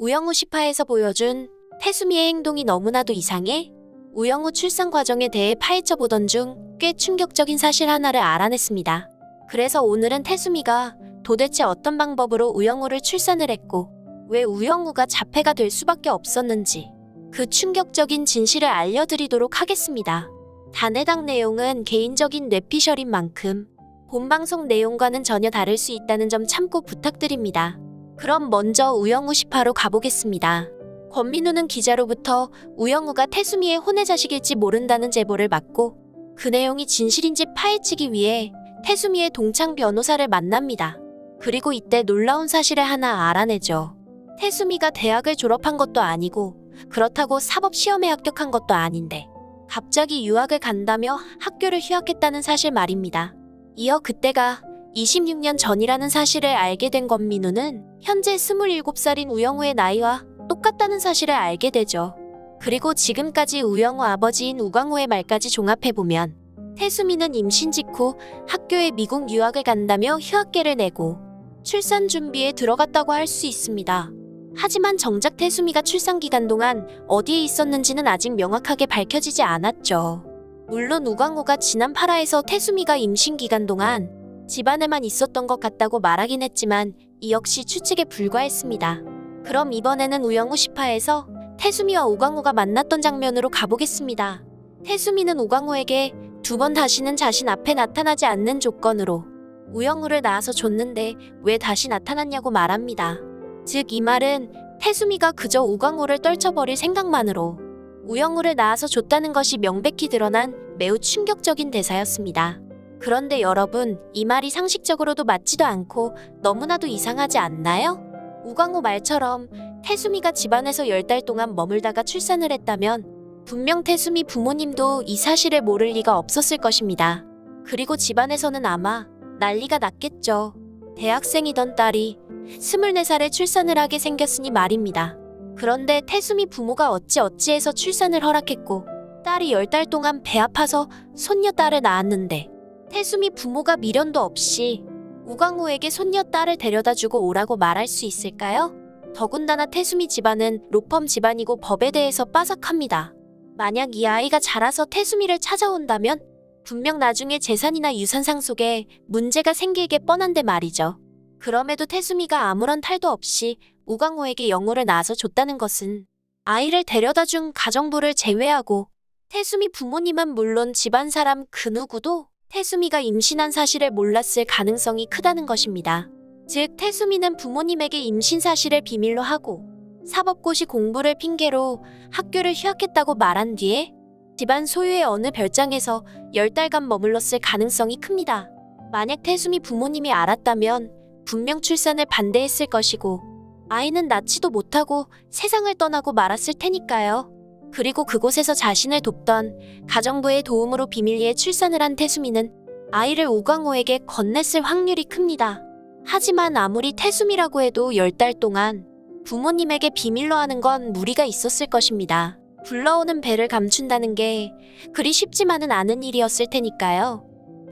우영우 시파에서 보여준 태수미의 행동이 너무나도 이상해? 우영우 출산 과정에 대해 파헤쳐 보던 중 꽤 충격적인 사실 하나를 알아냈습니다. 그래서 오늘은 태수미가 도대체 어떤 방법으로 우영우를 출산을 했고 왜 우영우가 자폐가 될 수밖에 없었는지 그 충격적인 진실을 알려드리도록 하겠습니다. 단 해당 내용은 개인적인 뇌피셜인 만큼 본방송 내용과는 전혀 다를 수 있다는 점 참고 부탁드립니다. 그럼 먼저 우영우 시파로 가보겠습니다. 권민우는 기자로부터 우영우가 태수미의 혼외자식일지 모른다는 제보를 받고 그 내용이 진실인지 파헤치기 위해 태수미의 동창 변호사를 만납니다. 그리고 이때 놀라운 사실을 하나 알아내죠. 태수미가 대학을 졸업한 것도 아니고 그렇다고 사법시험에 합격한 것도 아닌데 갑자기 유학을 간다며 학교를 휴학했다는 사실 말입니다. 이어 그때가 26년 전이라는 사실을 알게 된 권민우는 현재 27살인 우영우의 나이와 똑같다는 사실을 알게 되죠. 그리고 지금까지 우영우 아버지인 우광우의 말까지 종합해보면 태수미는 임신 직후 학교에 미국 유학을 간다며 휴학계를 내고 출산 준비에 들어갔다고 할 수 있습니다. 하지만 정작 태수미가 출산 기간 동안 어디에 있었는지는 아직 명확하게 밝혀지지 않았죠. 물론 우광우가 지난 8화에서 태수미가 임신 기간 동안 집안에만 있었던 것 같다고 말하긴 했지만 이 역시 추측에 불과했습니다. 그럼 이번에는 우영우 시파에서 태수미와 우광우가 만났던 장면으로 가보겠습니다. 태수미는 우광우에게 2번 다시는 자신 앞에 나타나지 않는 조건으로 우영우를 낳아서 줬는데 왜 다시 나타났냐고 말합니다. 즉 이 말은 태수미가 그저 우광우를 떨쳐버릴 생각만으로 우영우를 낳아서 줬다는 것이 명백히 드러난 매우 충격적인 대사였습니다. 그런데 여러분, 이 말이 상식적으로도 맞지도 않고 너무나도 이상하지 않나요? 우광우 말처럼 태수미가 집안에서 10달 동안 머물다가 출산을 했다면 분명 태수미 부모님도 이 사실을 모를 리가 없었을 것입니다. 그리고 집안에서는 아마 난리가 났겠죠. 대학생이던 딸이 24살에 출산을 하게 생겼으니 말입니다. 그런데 태수미 부모가 어찌해서 출산을 허락했고 딸이 10달 동안 배 아파서 손녀딸을 낳았는데 태수미 부모가 미련도 없이 우광우에게 손녀딸을 데려다주고 오라고 말할 수 있을까요? 더군다나 태수미 집안은 로펌 집안이고 법에 대해서 빠삭합니다. 만약 이 아이가 자라서 태수미를 찾아온다면 분명 나중에 재산이나 유산 상속에 문제가 생기게 뻔한데 말이죠. 그럼에도 태수미가 아무런 탈도 없이 우광우에게 영우를 낳아서 줬다는 것은 아이를 데려다준 가정부를 제외하고 태수미 부모님은 물론 집안 사람 그 누구도 태수미가 임신한 사실을 몰랐을 가능성이 크다는 것입니다. 즉 태수미는 부모님에게 임신 사실을 비밀로 하고 사법고시 공부를 핑계로 학교를 휴학했다고 말한 뒤에 집안 소유의 어느 별장에서 10달간 머물렀을 가능성이 큽니다. 만약 태수미 부모님이 알았다면 분명 출산을 반대했을 것이고 아이는 낳지도 못하고 세상을 떠나고 말았을 테니까요. 그리고 그곳에서 자신을 돕던 가정부의 도움으로 비밀리에 출산을 한 태수미는 아이를 우광우에게 건넸을 확률이 큽니다. 하지만 아무리 태수미라고 해도 10달 동안 부모님에게 비밀로 하는 건 무리가 있었을 것입니다. 불러오는 배를 감춘다는 게 그리 쉽지만은 않은 일이었을 테니까요.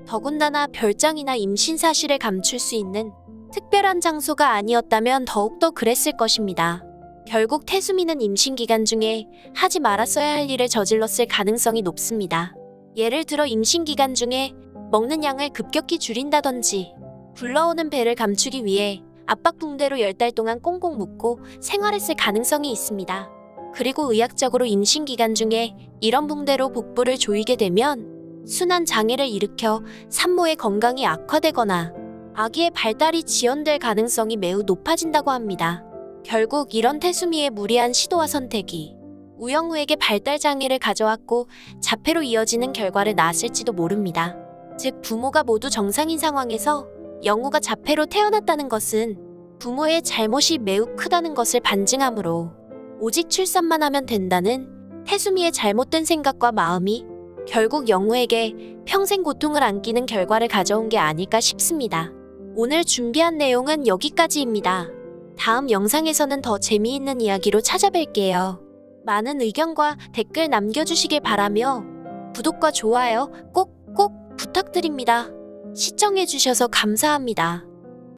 더군다나 별장이나 임신 사실을 감출 수 있는 특별한 장소가 아니었다면 더욱더 그랬을 것입니다. 결국 태수미는 임신 기간 중에 하지 말았어야 할 일을 저질렀을 가능성이 높습니다. 예를 들어 임신 기간 중에 먹는 양을 급격히 줄인다든지 불러오는 배를 감추기 위해 압박붕대로 10달 동안 꽁꽁 묶고 생활했을 가능성이 있습니다. 그리고 의학적으로 임신 기간 중에 이런 붕대로 복부를 조이게 되면 순환 장애를 일으켜 산모의 건강이 악화되거나 아기의 발달이 지연될 가능성이 매우 높아진다고 합니다. 결국 이런 태수미의 무리한 시도와 선택이 우영우에게 발달 장애를 가져왔고 자폐로 이어지는 결과를 낳았을지도 모릅니다. 즉 부모가 모두 정상인 상황에서 영우가 자폐로 태어났다는 것은 부모의 잘못이 매우 크다는 것을 반증하므로 오직 출산만 하면 된다는 태수미의 잘못된 생각과 마음이 결국 영우에게 평생 고통을 안기는 결과를 가져온 게 아닐까 싶습니다. 오늘 준비한 내용은 여기까지입니다. 다음 영상에서는 더 재미있는 이야기로 찾아뵐게요. 많은 의견과 댓글 남겨주시길 바라며 구독과 좋아요 꼭 부탁드립니다. 시청해주셔서 감사합니다.